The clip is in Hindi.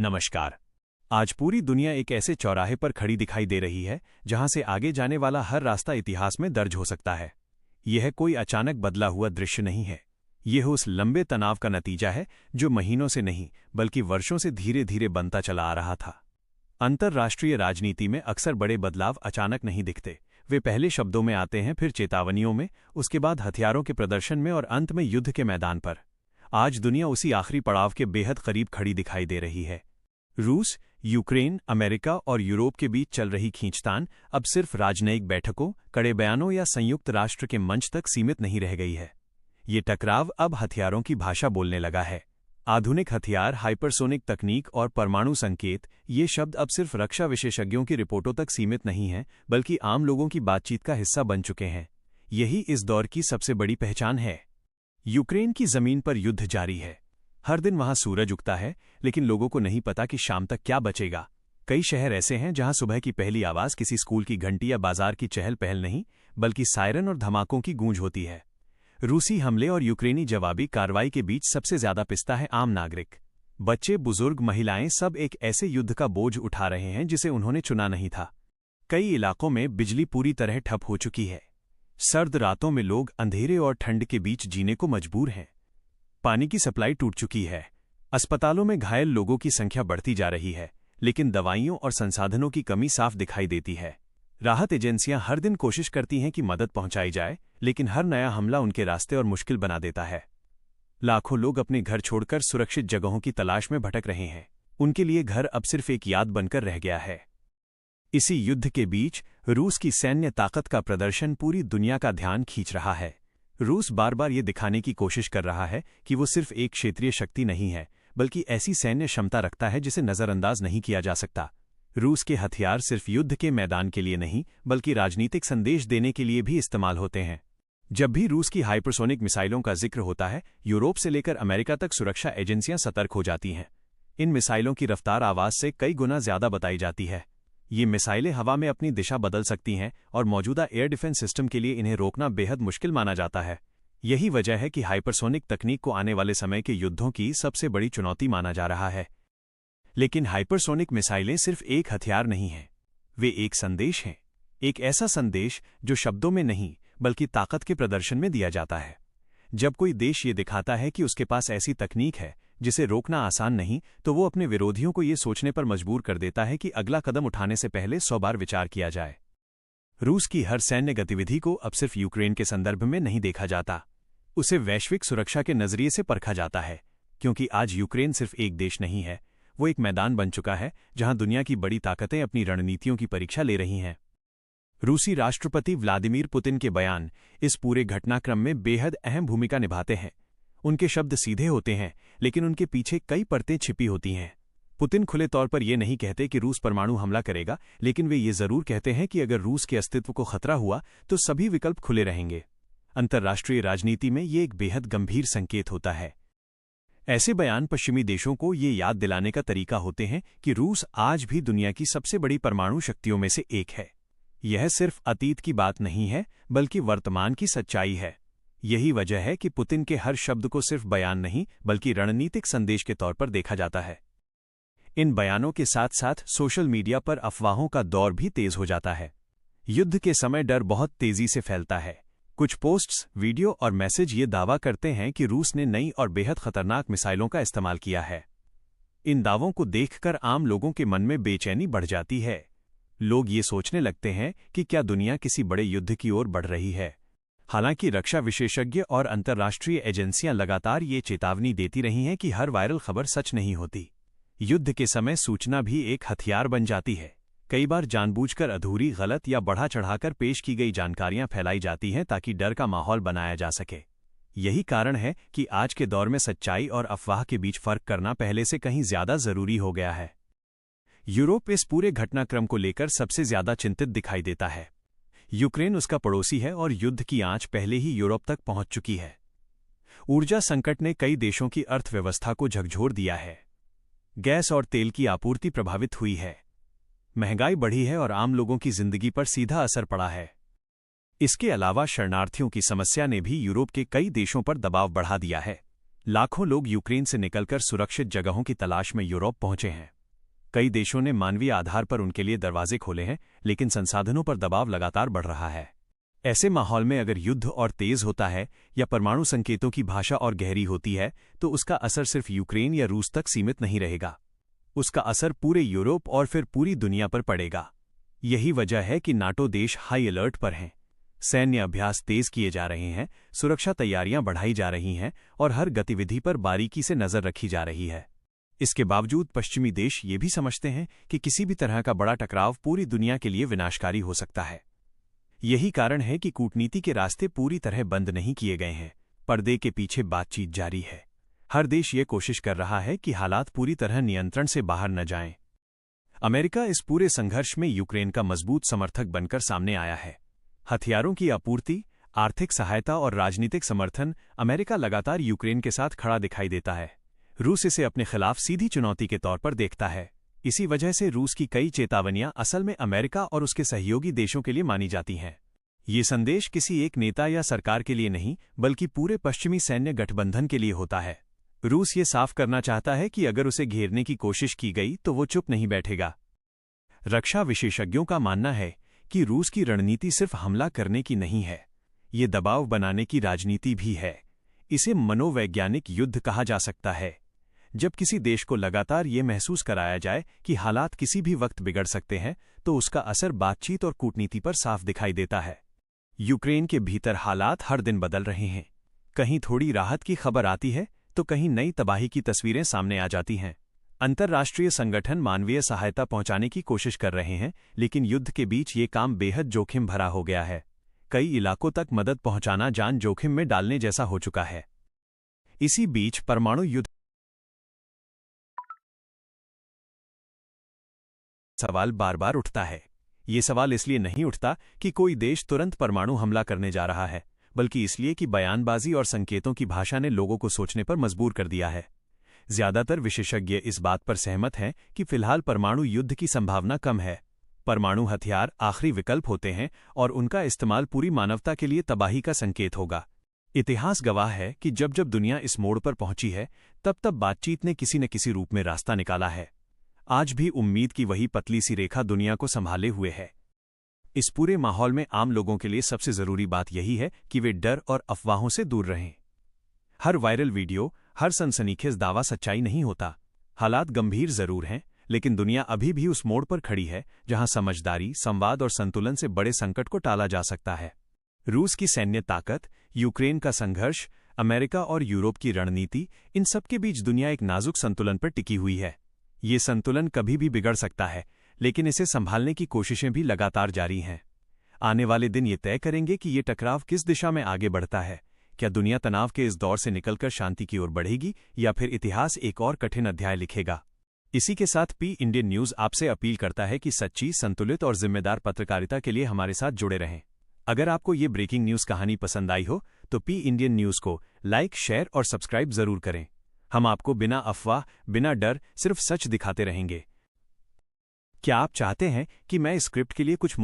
नमस्कार। आज पूरी दुनिया एक ऐसे चौराहे पर खड़ी दिखाई दे रही है जहां से आगे जाने वाला हर रास्ता इतिहास में दर्ज हो सकता है। यह कोई अचानक बदला हुआ दृश्य नहीं है। यह उस लंबे तनाव का नतीजा है जो महीनों से नहीं बल्कि वर्षों से धीरे धीरे बनता चला आ रहा था। अंतर्राष्ट्रीय राजनीति में अक्सर बड़े बदलाव अचानक नहीं दिखते। वे पहले शब्दों में आते हैं, फिर चेतावनियों में, उसके बाद हथियारों के प्रदर्शन में और अंत में युद्ध के मैदान पर। आज दुनिया उसी आखिरी पड़ाव के बेहद करीब खड़ी दिखाई दे रही है। रूस, यूक्रेन, अमेरिका और यूरोप के बीच चल रही खींचतान अब सिर्फ राजनयिक बैठकों, कड़े बयानों या संयुक्त राष्ट्र के मंच तक सीमित नहीं रह गई है। ये टकराव अब हथियारों की भाषा बोलने लगा है। आधुनिक हथियार, हाइपरसोनिक तकनीक और परमाणु संकेत, ये शब्द अब सिर्फ रक्षा विशेषज्ञों की रिपोर्टों तक सीमित नहीं हैं, बल्कि आम लोगों की बातचीत का हिस्सा बन चुके हैं। यही इस दौर की सबसे बड़ी पहचान है। यूक्रेन की जमीन पर युद्ध जारी है। हर दिन वहां सूरज उगता है, लेकिन लोगों को नहीं पता कि शाम तक क्या बचेगा। कई शहर ऐसे हैं जहां सुबह की पहली आवाज किसी स्कूल की घंटी या बाजार की चहल पहल नहीं, बल्कि सायरन और धमाकों की गूंज होती है। रूसी हमले और यूक्रेनी जवाबी कार्रवाई के बीच सबसे ज्यादा पिसता है आम नागरिक। बच्चे, बुजुर्ग, महिलाएं सब एक ऐसे युद्ध का बोझ उठा रहे हैं जिसे उन्होंने चुना नहीं था। कई इलाकों में बिजली पूरी तरह ठप हो चुकी है। सर्द रातों में लोग अंधेरे और ठंड के बीच जीने को मजबूर हैं। पानी की सप्लाई टूट चुकी है। अस्पतालों में घायल लोगों की संख्या बढ़ती जा रही है, लेकिन दवाइयों और संसाधनों की कमी साफ दिखाई देती है। राहत एजेंसियां हर दिन कोशिश करती हैं कि मदद पहुंचाई जाए, लेकिन हर नया हमला उनके रास्ते और मुश्किल बना देता है। लाखों लोग अपने घर छोड़कर सुरक्षित जगहों की तलाश में भटक रहे हैं। उनके लिए घर अब सिर्फ एक याद बनकर रह गया है। इसी युद्ध के बीच रूस की सैन्य ताकत का प्रदर्शन पूरी दुनिया का ध्यान खींच रहा है। रूस बार बार ये दिखाने की कोशिश कर रहा है कि वो सिर्फ एक क्षेत्रीय शक्ति नहीं है, बल्कि ऐसी सैन्य क्षमता रखता है जिसे नजरअंदाज नहीं किया जा सकता। रूस के हथियार सिर्फ युद्ध के मैदान के लिए नहीं, बल्कि राजनीतिक संदेश देने के लिए भी इस्तेमाल होते हैं। जब भी रूस की हाइपरसोनिक मिसाइलों का जिक्र होता है, यूरोप से लेकर अमेरिका तक सुरक्षा एजेंसियां सतर्क हो जाती हैं। इन मिसाइलों की रफ्तार आवाज से कई गुना ज्यादा बताई जाती है। ये मिसाइलें हवा में अपनी दिशा बदल सकती हैं और मौजूदा एयर डिफेंस सिस्टम के लिए इन्हें रोकना बेहद मुश्किल माना जाता है। यही वजह है कि हाइपरसोनिक तकनीक को आने वाले समय के युद्धों की सबसे बड़ी चुनौती माना जा रहा है। लेकिन हाइपरसोनिक मिसाइलें सिर्फ एक हथियार नहीं हैं, वे एक संदेश हैं। एक ऐसा संदेश जो शब्दों में नहीं, बल्कि ताकत के प्रदर्शन में दिया जाता है। जब कोई देश ये दिखाता है कि उसके पास ऐसी तकनीक है जिसे रोकना आसान नहीं, तो वो अपने विरोधियों को ये सोचने पर मजबूर कर देता है कि अगला कदम उठाने से पहले 100 बार विचार किया जाए। रूस की हर सैन्य गतिविधि को अब सिर्फ यूक्रेन के संदर्भ में नहीं देखा जाता, उसे वैश्विक सुरक्षा के नजरिए से परखा जाता है। क्योंकि आज यूक्रेन सिर्फ एक देश नहीं है, वो एक मैदान बन चुका है जहां दुनिया की बड़ी ताकतें अपनी रणनीतियों की परीक्षा ले रही हैं। रूसी राष्ट्रपति व्लादिमीर पुतिन के बयान इस पूरे घटनाक्रम में बेहद अहम भूमिका निभाते हैं। उनके शब्द सीधे होते हैं, लेकिन उनके पीछे कई परतें छिपी होती हैं। पुतिन खुले तौर पर यह नहीं कहते कि रूस परमाणु हमला करेगा, लेकिन वे ये जरूर कहते हैं कि अगर रूस के अस्तित्व को खतरा हुआ तो सभी विकल्प खुले रहेंगे। अंतर्राष्ट्रीय राजनीति में ये एक बेहद गंभीर संकेत होता है। ऐसे बयान पश्चिमी देशों को ये याद दिलाने का तरीका होते हैं कि रूस आज भी दुनिया की सबसे बड़ी परमाणु शक्तियों में से एक है। यह सिर्फ अतीत की बात नहीं है, बल्कि वर्तमान की सच्चाई है। यही वजह है कि पुतिन के हर शब्द को सिर्फ बयान नहीं, बल्कि रणनीतिक संदेश के तौर पर देखा जाता है। इन बयानों के साथ साथ सोशल मीडिया पर अफवाहों का दौर भी तेज हो जाता है। युद्ध के समय डर बहुत तेजी से फैलता है। कुछ पोस्ट्स, वीडियो और मैसेज ये दावा करते हैं कि रूस ने नई और बेहद खतरनाक मिसाइलों का इस्तेमाल किया है। इन दावों को देखकर आम लोगों के मन में बेचैनी बढ़ जाती है। लोग ये सोचने लगते हैं कि क्या दुनिया किसी बड़े युद्ध की ओर बढ़ रही है। हालांकि रक्षा विशेषज्ञ और अंतर्राष्ट्रीय एजेंसियां लगातार ये चेतावनी देती रही हैं कि हर वायरल खबर सच नहीं होती। युद्ध के समय सूचना भी एक हथियार बन जाती है। कई बार जानबूझकर अधूरी, गलत या बढ़ा चढ़ाकर पेश की गई जानकारियां फैलाई जाती हैं ताकि डर का माहौल बनाया जा सके। यही कारण है कि आज के दौर में सच्चाई और अफवाह के बीच फर्क करना पहले से कहीं ज्यादा जरूरी हो गया है। यूरोप इस पूरे घटनाक्रम को लेकर सबसे ज्यादा चिंतित दिखाई देता है। यूक्रेन उसका पड़ोसी है और युद्ध की आंच पहले ही यूरोप तक पहुंच चुकी है। ऊर्जा संकट ने कई देशों की अर्थव्यवस्था को झकझोर दिया है। गैस और तेल की आपूर्ति प्रभावित हुई है। महंगाई बढ़ी है और आम लोगों की जिंदगी पर सीधा असर पड़ा है। इसके अलावा शरणार्थियों की समस्या ने भी यूरोप के कई देशों पर दबाव बढ़ा दिया है। लाखों लोग यूक्रेन से निकलकर सुरक्षित जगहों की तलाश में यूरोप पहुंचे हैं। कई देशों ने मानवीय आधार पर उनके लिए दरवाजे खोले हैं, लेकिन संसाधनों पर दबाव लगातार बढ़ रहा है। ऐसे माहौल में अगर युद्ध और तेज होता है या परमाणु संकेतों की भाषा और गहरी होती है, तो उसका असर सिर्फ यूक्रेन या रूस तक सीमित नहीं रहेगा। उसका असर पूरे यूरोप और फिर पूरी दुनिया पर पड़ेगा। यही वजह है कि नाटो देश हाई अलर्ट पर हैं। सैन्य अभ्यास तेज किए जा रहे हैं, सुरक्षा तैयारियां बढ़ाई जा रही हैं और हर गतिविधि पर बारीकी से नजर रखी जा रही है। इसके बावजूद पश्चिमी देश ये भी समझते हैं कि किसी भी तरह का बड़ा टकराव पूरी दुनिया के लिए विनाशकारी हो सकता है। यही कारण है कि कूटनीति के रास्ते पूरी तरह बंद नहीं किए गए हैं। पर्दे के पीछे बातचीत जारी है। हर देश ये कोशिश कर रहा है कि हालात पूरी तरह नियंत्रण से बाहर न जाएं। अमेरिका इस पूरे संघर्ष में यूक्रेन का मजबूत समर्थक बनकर सामने आया है। हथियारों की आपूर्ति, आर्थिक सहायता और राजनीतिक समर्थन अमेरिका लगातार यूक्रेन के साथ खड़ा दिखाई देता है। रूस इसे अपने खिलाफ सीधी चुनौती के तौर पर देखता है। इसी वजह से रूस की कई चेतावनियां असल में अमेरिका और उसके सहयोगी देशों के लिए मानी जाती हैं। ये संदेश किसी एक नेता या सरकार के लिए नहीं, बल्कि पूरे पश्चिमी सैन्य गठबंधन के लिए होता है। रूस ये साफ करना चाहता है कि अगर उसे घेरने की कोशिश की गई तो वो चुप नहीं बैठेगा। रक्षा विशेषज्ञों का मानना है कि रूस की रणनीति सिर्फ हमला करने की नहीं है, ये दबाव बनाने की राजनीति भी है। इसे मनोवैज्ञानिक युद्ध कहा जा सकता है। जब किसी देश को लगातार ये महसूस कराया जाए कि हालात किसी भी वक्त बिगड़ सकते हैं, तो उसका असर बातचीत और कूटनीति पर साफ दिखाई देता है। यूक्रेन के भीतर हालात हर दिन बदल रहे हैं। कहीं थोड़ी राहत की खबर आती है तो कहीं नई तबाही की तस्वीरें सामने आ जाती हैं। अंतर्राष्ट्रीय संगठन मानवीय सहायता पहुंचाने की कोशिश कर रहे हैं, लेकिन युद्ध के बीच ये काम बेहद जोखिम भरा हो गया है। कई इलाकों तक मदद पहुंचाना जान जोखिम में डालने जैसा हो चुका है। इसी बीच परमाणु युद्ध सवाल बार बार उठता है। ये सवाल इसलिए नहीं उठता कि कोई देश तुरंत परमाणु हमला करने जा रहा है, बल्कि इसलिए कि बयानबाजी और संकेतों की भाषा ने लोगों को सोचने पर मजबूर कर दिया है। ज्यादातर विशेषज्ञ इस बात पर सहमत हैं कि फिलहाल परमाणु युद्ध की संभावना कम है। परमाणु हथियार आखिरी विकल्प होते हैं और उनका इस्तेमाल पूरी मानवता के लिए तबाही का संकेत होगा। इतिहास गवाह है कि जब जब दुनिया इस मोड़ पर पहुंची है, तब तब बातचीत ने किसी न किसी रूप में रास्ता निकाला है। आज भी उम्मीद की वही पतली सी रेखा दुनिया को संभाले हुए है। इस पूरे माहौल में आम लोगों के लिए सबसे जरूरी बात यही है कि वे डर और अफवाहों से दूर रहें। हर वायरल वीडियो, हर सनसनीखेज दावा सच्चाई नहीं होता। हालात गंभीर जरूर हैं, लेकिन दुनिया अभी भी उस मोड़ पर खड़ी है जहां समझदारी, संवाद और संतुलन से बड़े संकट को टाला जा सकता है। रूस की सैन्य ताकत, यूक्रेन का संघर्ष, अमेरिका और यूरोप की रणनीति, इन सब के बीच दुनिया एक नाजुक संतुलन पर टिकी हुई है। ये संतुलन कभी भी बिगड़ सकता है, लेकिन इसे संभालने की कोशिशें भी लगातार जारी हैं। आने वाले दिन ये तय करेंगे कि ये टकराव किस दिशा में आगे बढ़ता है। क्या दुनिया तनाव के इस दौर से निकलकर शांति की ओर बढ़ेगी, या फिर इतिहास एक और कठिन अध्याय लिखेगा? इसी के साथ पी इंडियन न्यूज़ आपसे अपील करता है कि सच्ची, संतुलित और जिम्मेदार पत्रकारिता के लिए हमारे साथ जुड़े रहें। अगर आपको ये ब्रेकिंग न्यूज़ कहानी पसंद आई हो तो पी इंडियन न्यूज़ को लाइक, शेयर और सब्सक्राइब जरूर करें। हम आपको बिना अफवाह, बिना डर, सिर्फ सच दिखाते रहेंगे। क्या आप चाहते हैं कि मैं इस स्क्रिप्ट के लिए कुछ